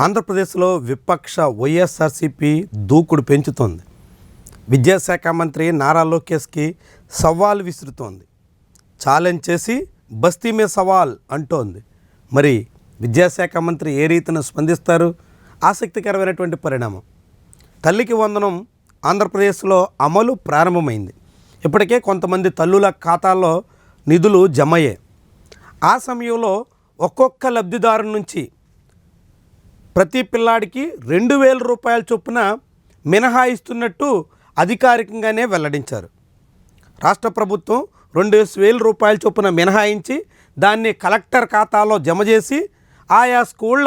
ఆంధ్రప్రదేశ్లో విపక్ష వైఎస్ఆర్సీపీ దూకుడు పెంచుతోంది. విద్యాశాఖ మంత్రి నారా లోకేష్కి సవాల్ విసురుతోంది. ఛాలెంజ్ చేసి బస్తీ మే సవాల్ అంటోంది. మరి విద్యాశాఖ మంత్రి ఏ రీతిన స్పందిస్తారు? ఆసక్తికరమైనటువంటి పరిణామం. తల్లికి వందనం ఆంధ్రప్రదేశ్లో అమలు ప్రారంభమైంది. ఇప్పటికే కొంతమంది తల్లుల ఖాతాల్లో నిధులు జమయ్యాయి. ఆ సమయంలో ఒక్కొక్క లబ్ధిదారు నుంచి ప్రతి పిల్లాడికి 2,000 రూపాయల చొప్పున మినహాయిస్తున్నట్టు అధికారికంగానే వెల్లడించారు. రాష్ట్ర ప్రభుత్వం 2,000 రూపాయల చొప్పున మినహాయించి దాన్ని కలెక్టర్ ఖాతాలో జమ చేసి ఆయా స్కూళ్ళ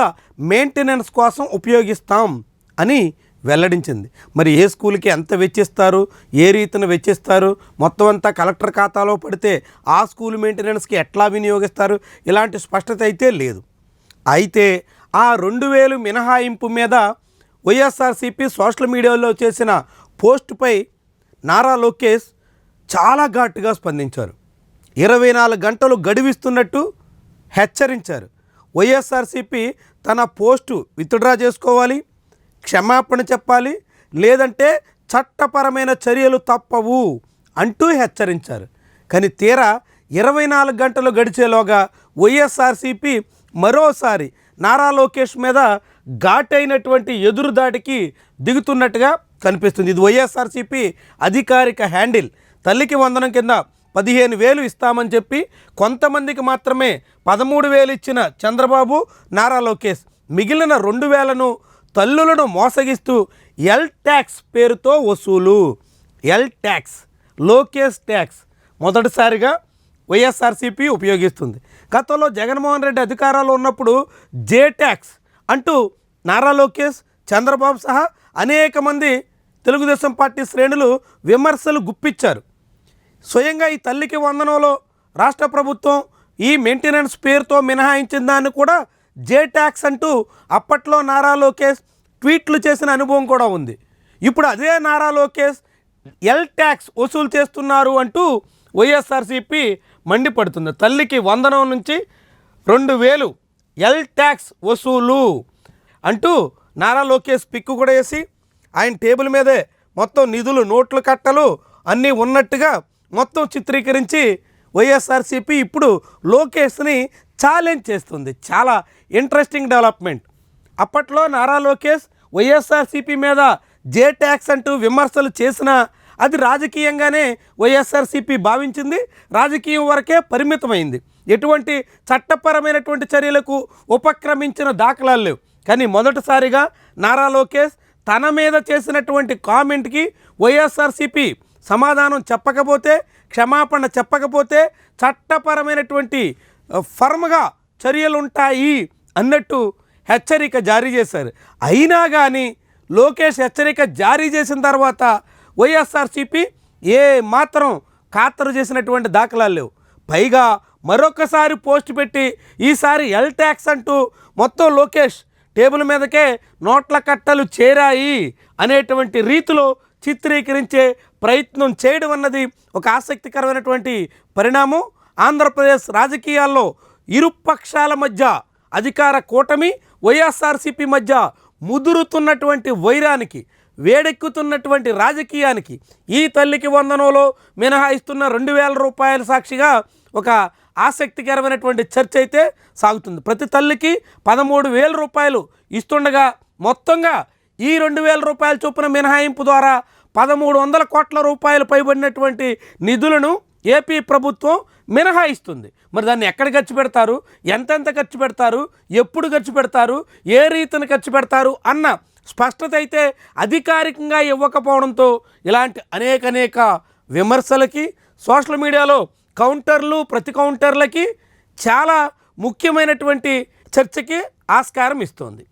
మెయింటెనెన్స్ కోసం ఉపయోగిస్తాం అని వెల్లడించింది. మరి ఏ స్కూల్కి ఎంత వెచ్చిస్తారు, ఏ రీతిన వెచ్చిస్తారు, మొత్తం అంతా కలెక్టర్ ఖాతాలో పడితే ఆ స్కూల్ మెయింటెనెన్స్కి ఎట్లా వినియోగిస్తారు, ఇలాంటి స్పష్టత అయితే లేదు. అయితే ఆ 2,000 మినహాయింపు మీద వైఎస్ఆర్సీపీ సోషల్ మీడియాలో చేసిన పోస్టుపై నారా లోకేష్ చాలా ఘాటుగా స్పందించారు. 24 గంటలు గడువిస్తున్నట్టు హెచ్చరించారు. వైఎస్ఆర్సీపీ తన పోస్టు విత్డ్రా చేసుకోవాలి, క్షమాపణ చెప్పాలి, లేదంటే చట్టపరమైన చర్యలు తప్పవు అంటూ హెచ్చరించారు. కానీ తీరా 24 గంటలు గడిచేలోగా వైఎస్ఆర్సీపీ మరోసారి నారా లోకేష్ మీద ఘాటైనటువంటి ఎదురుదాడికి దిగుతున్నట్టుగా కనిపిస్తుంది. ఇది వైఎస్ఆర్సీపీ అధికారిక హ్యాండిల్. తల్లికి వందనం కింద 15,000 ఇస్తామని చెప్పి కొంతమందికి మాత్రమే 13,000 ఇచ్చిన చంద్రబాబు, నారా లోకేష్ మిగిలిన 2,000ను తల్లులను మోసగిస్తూ ఎల్ ట్యాక్స్ పేరుతో వసూలు. ఎల్ ట్యాక్స్, లోకేష్ ట్యాక్స్ మొదటిసారిగా వైఎస్ఆర్సీపీ ఉపయోగిస్తుంది. గతంలో జగన్మోహన్ రెడ్డి అధికారంలో ఉన్నప్పుడు జే ట్యాక్స్ అంటూ నారా లోకేష్, చంద్రబాబు సహా అనేక మంది తెలుగుదేశం పార్టీ శ్రేణులు విమర్శలు గుప్పించారు. స్వయంగా ఈ తల్లికి వందనంలో రాష్ట్ర ప్రభుత్వం ఈ మెయింటెనెన్స్ పేరుతో మినహాయించిన దాన్ని కూడా జే ట్యాక్స్ అంటూ అప్పట్లో నారా లోకేష్ ట్వీట్లు చేసిన అనుభవం కూడా ఉంది. ఇప్పుడు అదే నారా లోకేష్ ఎల్ ట్యాక్స్ వసూలు చేస్తున్నారు అంటూ వైఎస్ఆర్సీపీ మండిపడుతుంది. తల్లికి వందనం నుంచి 2,000 ఎల్ ట్యాక్స్ వసూలు అంటూ నారా లోకేష్ పిక్కు కూడా వేసి ఆయన టేబుల్ మీదే మొత్తం నిధులు, నోట్ల కట్టలు అన్నీ ఉన్నట్టుగా మొత్తం చిత్రీకరించి వైఎస్ఆర్సీపీ ఇప్పుడు లోకేష్ని ఛాలెంజ్ చేస్తుంది. చాలా ఇంట్రెస్టింగ్ డెవలప్మెంట్. అప్పట్లో నారా లోకేష్ వైఎస్ఆర్సీపీ మీద జే ట్యాక్స్ అంటూ విమర్శలు చేసినా అది రాజకీయంగానే వైఎస్ఆర్సీపీ భావించింది, రాజకీయం వరకే పరిమితమైంది. ఎటువంటి చట్టపరమైనటువంటి చర్యలకు ఉపక్రమించిన దాఖలాలు లేవు. కానీ మొదటిసారిగా నారా లోకేష్ తన మీద చేసినటువంటి కామెంట్కి వైఎస్ఆర్సీపీ సమాధానం చెప్పకపోతే, క్షమాపణ చెప్పకపోతే చట్టపరమైనటువంటి ఫర్మ్గా చర్యలు ఉంటాయి అన్నట్టు హెచ్చరిక జారీ చేశారు. అయినా కానీ లోకేష్ హెచ్చరిక జారీ చేసిన తర్వాత వైఎస్ఆర్సీపీ ఏ మాత్రం ఖాతరు చేసినటువంటి దాఖలాలు లేవు. పైగా మరొకసారి పోస్ట్ పెట్టి ఈసారి ఎల్ ట్యాక్స్ అంటూ మొత్తం లోకేష్ టేబుల్ మీదకే నోట్ల కట్టలు చేరాయి అనేటువంటి రీతిలో చిత్రీకరించే ప్రయత్నం చేయడం అన్నది ఒక ఆసక్తికరమైనటువంటి పరిణామం. ఆంధ్రప్రదేశ్ రాజకీయాల్లో ఇరు పక్షాల మధ్య అధికార కూటమి, వైఎస్ఆర్సీపీ మధ్య ముదురుతున్నటువంటి వైరానికి, వేడెక్కుతున్నటువంటి రాజకీయానికి ఈ తల్లికి వందనంలో మినహాయిస్తున్న 2,000 రూపాయల సాక్షిగా ఒక ఆసక్తికరమైనటువంటి చర్చ అయితే సాగుతుంది. ప్రతి తల్లికి 13,000 రూపాయలు ఇస్తుండగా మొత్తంగా ఈ 2,000 రూపాయల చొప్పున మినహాయింపు ద్వారా 1,300 కోట్ల రూపాయలు పైబడినటువంటి నిధులను ఏపీ ప్రభుత్వం మినహాయిస్తుంది. మరి దాన్ని ఎక్కడ ఖర్చు పెడతారు, ఎంతెంత ఖర్చు పెడతారు, ఎప్పుడు ఖర్చు పెడతారు, ఏ రీతిని ఖర్చు పెడతారు అన్న స్పష్టత అయితే అధికారికంగా ఇవ్వకపోవడంతో ఇలాంటి అనేక విమర్శలకి, సోషల్ మీడియాలో కౌంటర్లు, ప్రతి కౌంటర్లకి చాలా ముఖ్యమైనటువంటి చర్చకి ఆస్కారం ఇస్తోంది.